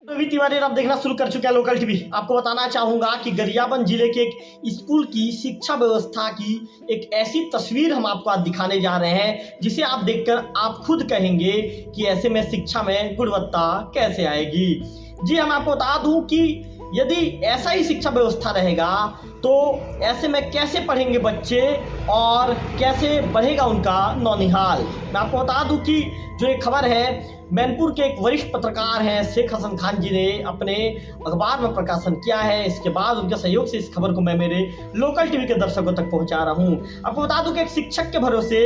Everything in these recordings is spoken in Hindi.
रवि तिवारी अब देखना शुरू कर चुका है लोकल टीवी। आपको बताना चाहूंगा कि गरियाबंद जिले के एक स्कूल की शिक्षा व्यवस्था की एक ऐसी तस्वीर हम आपको आज दिखाने जा रहे हैं जिसे आप देखकर आप खुद कहेंगे कि ऐसे में शिक्षा में गुणवत्ता कैसे आएगी। जी हम आपको बता दूं कि यदि ऐसा ही शिक्षा व्यवस्था रहेगा तो ऐसे में कैसे पढ़ेंगे बच्चे और कैसे बढ़ेगा उनका नौनिहाल। मैं आपको बता दूं कि जो एक खबर है मैनपुर के एक वरिष्ठ पत्रकार हैं शेख हसन खान जी ने अपने अखबार में प्रकाशन किया है। इसके बाद उनके सहयोग से इस खबर को मैं मेरे लोकल टीवी के दर्शकों तक पहुंचा रहा हूं। आपको बता दूं कि एक शिक्षक के भरोसे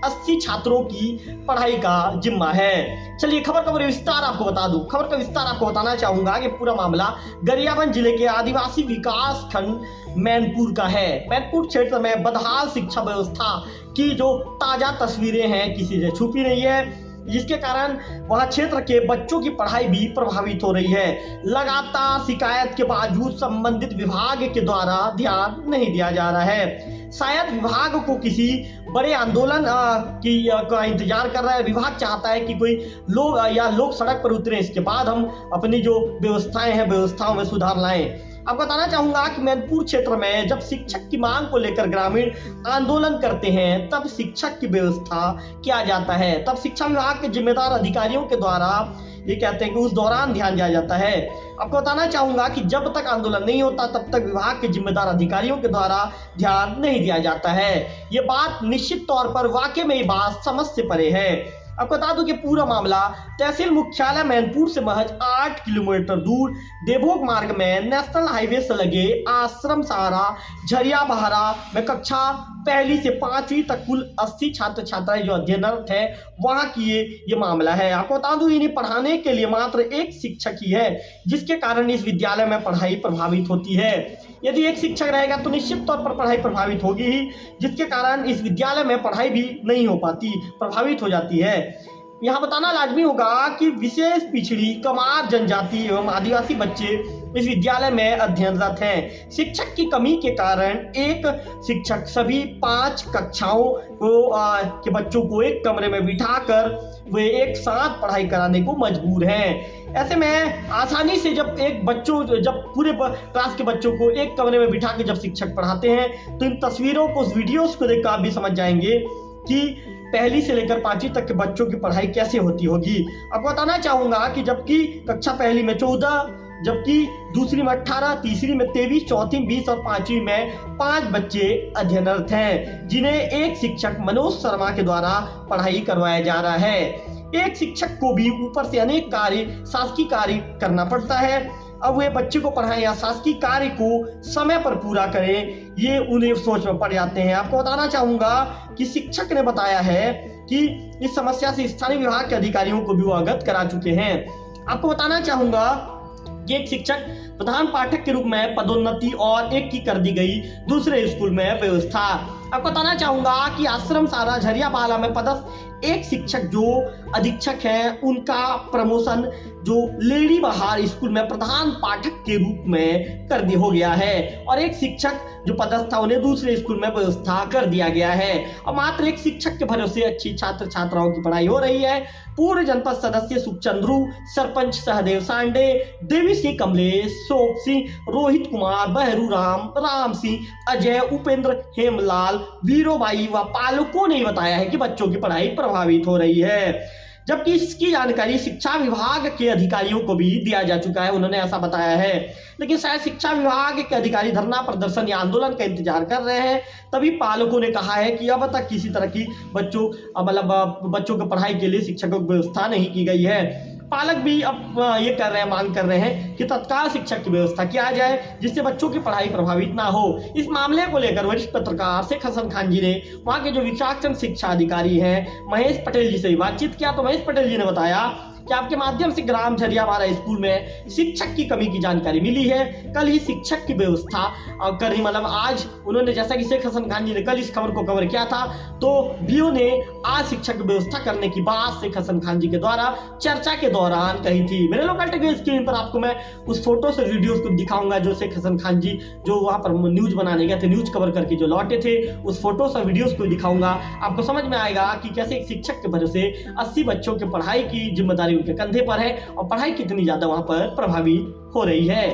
80 छात्रों की पढ़ाई का जिम्मा है। चलिए खबर का विस्तार आपको बता दूं। खबर का विस्तार आपको बताना चाहूंगा कि पूरा मामला गरियाबंद जिले के आदिवासी विकास खंड मैनपुर का है। मैनपुर क्षेत्र में बदहाल शिक्षा व्यवस्था की जो ताजा तस्वीरें हैं किसी से छुपी नहीं है, जिसके कारण वहां क्षेत्र के बच्चों की पढ़ाई भी प्रभावित हो रही है। लगातार शिकायत के बावजूद संबंधित विभाग के द्वारा ध्यान नहीं दिया जा रहा है। शायद विभाग को किसी बड़े आंदोलन का इंतजार कर रहा है। विभाग चाहता है कि कोई लोग सड़क पर उतरे, इसके बाद हम अपनी जो व्यवस्थाएं हैं व्यवस्थाओं में सुधार लाएं। आपको बताना चाहूंगा कि मैनपुर क्षेत्र में जब शिक्षक की मांग को लेकर ग्रामीण आंदोलन करते हैं तब शिक्षक की व्यवस्था किया जाता है। तब शिक्षा विभाग के जिम्मेदार अधिकारियों के द्वारा ये कहते हैं कि उस दौरान ध्यान दिया जाता है। आपको बताना चाहूंगा कि जब तक आंदोलन नहीं होता तब तक विभाग के जिम्मेदार अधिकारियों के द्वारा ध्यान नहीं दिया जाता है। ये बात निश्चित तौर पर वाकई में ये बात समझ से परे है। आपको बता दूं कि पूरा मामला तहसील मुख्यालय मैनपुर से महज 8 किलोमीटर दूर देवभोग मार्ग में नेशनल हाईवे से लगे आश्रम सहारा झरिया बहारा में कक्षा पहली से 5वीं तक कुल 80 छात्र छात्राएं जो अध्ययनरत है वहां की ये मामला है। आपको बता दूं इन्हें पढ़ाने के लिए मात्र एक शिक्षक ही है, जिसके कारण इस विद्यालय में पढ़ाई प्रभावित होती है। यदि एक शिक्षक रहेगा तो निश्चित तौर पर पढ़ाई प्रभावित होगी ही, जिसके कारण इस विद्यालय में पढ़ाई भी नहीं हो पाती, प्रभावित हो जाती है। यहाँ बताना लाजमी होगा कि विशेष पिछड़ी कमार जनजाति एवं आदिवासी बच्चे इस विद्यालय में अध्ययनरत हैं। शिक्षक की कमी के कारण एक शिक्षक सभी 5 कक्षाओं के बच्चों को एक कमरे में बिठाकर वे एक साथ पढ़ाई कराने को मजबूर हैं। ऐसे में आसानी से जब पूरे क्लास के बच्चों को एक कमरे में बिठा के जब शिक्षक पढ़ाते हैं तो इन तस्वीरों को, उस वीडियोस को देखकर आप भी समझ जाएंगे कि पहली से लेकर 5वीं तक के बच्चों की पढ़ाई कैसे होती होगी। आपको बताना चाहूंगा कि जबकि कक्षा पहली में 14, जबकि दूसरी में 18, तीसरी में 23, चौथी 20 और 5वीं में 5 बच्चे अध्ययनरत हैं, जिन्हें एक शिक्षक मनोज शर्मा के द्वारा पढ़ाई करवाया जा रहा है। एक शिक्षक को भी ऊपर से अनेक शासकीय कार्य करना पड़ता है। अब वे बच्चे को पढ़ाएं या शासकीय कार्य को समय पर पूरा करें, ये उन्हें सोच में पड़ जाते हैं। आपको बताना चाहूंगा कि शिक्षक ने बताया है कि इस समस्या से स्थानीय विभाग के अधिकारियों को भी वो अवगत करा चुके हैं। आपको बताना चाहूंगा कि एक शिक्षक प्रधान पाठक के रूप में पदोन्नति और एक की कर दी गई दूसरे स्कूल में व्यवस्था। आपको बताना चाहूंगा कि आश्रम सहारा झरिया बाला में पदस्थ एक शिक्षक जो अधीक्षक हैं उनका प्रमोशन जो लेडी बहार स्कूल में प्रधान पाठक के रूप में हो गया है, और एक शिक्षक जो पदस्थ था उन्हें दूसरे स्कूल में व्यवस्था कर दिया गया है। और मात्र एक शिक्षक के भरोसे अच्छी छात्र छात्राओं की पढ़ाई हो रही है। पूर्व जनपद सदस्य सुखचंद्रू, सरपंच सहदेव सांडे, देवी सिंह कमलेश, शोक सिंह, रोहित कुमार, बहरू राम सिंह, अजय, उपेंद्र, हेमलाल, वीरोबाई व पालकों ने बताया है कि बच्चों की पढ़ाई प्रभावित हो रही है। जबकि इसकी जानकारी शिक्षा विभाग के अधिकारियों को भी दिया जा चुका है, उन्होंने ऐसा बताया है। लेकिन शायद शिक्षा विभाग के अधिकारी धरना प्रदर्शन या आंदोलन का इंतजार कर रहे हैं, तभी पालकों ने कहा है कि अब तक किसी तरह की बच्चों की पढ़ाई के लिए शिक्षकों की व्यवस्था नहीं की गई है। पालक भी अब ये मांग कर रहे हैं कि तत्काल शिक्षक की व्यवस्था किया जाए जिससे बच्चों की पढ़ाई प्रभावित ना हो। इस मामले को लेकर वरिष्ठ पत्रकार शेख हसन खान जी ने वहां के जो विकासखंड शिक्षा अधिकारी हैं महेश पटेल जी से बातचीत किया तो महेश पटेल जी ने बताया कि आपके माध्यम से ग्राम झरियावाला स्कूल में शिक्षक की कमी की जानकारी मिली है। कल ही शिक्षक की व्यवस्था आज उन्होंने, जैसा कि शेख हसन खान जी ने कल इस खबर को कवर किया था, तो बीओ ने आज शिक्षक की व्यवस्था करने की बात शेख हसन खान जी के द्वारा चर्चा के दौरान कही थी। मेरे लोकल टीवी स्क्रीन पर आपको मैं उस फोटो से वीडियोस को दिखाऊंगा जो शेख हसन खान जी जो वहां पर न्यूज बनाने गए थे, न्यूज कवर करके जो लौटे थे, उस फोटो से वीडियोस को दिखाऊंगा। आपको समझ में आएगा कि कैसे एक शिक्षक के भरोसे 80 बच्चों की पढ़ाई की जिम्मेदारी जिम्मेदारी उनके कंधे पर है और पढ़ाई कितनी ज़्यादा वहाँ पर प्रभावित हो रही है।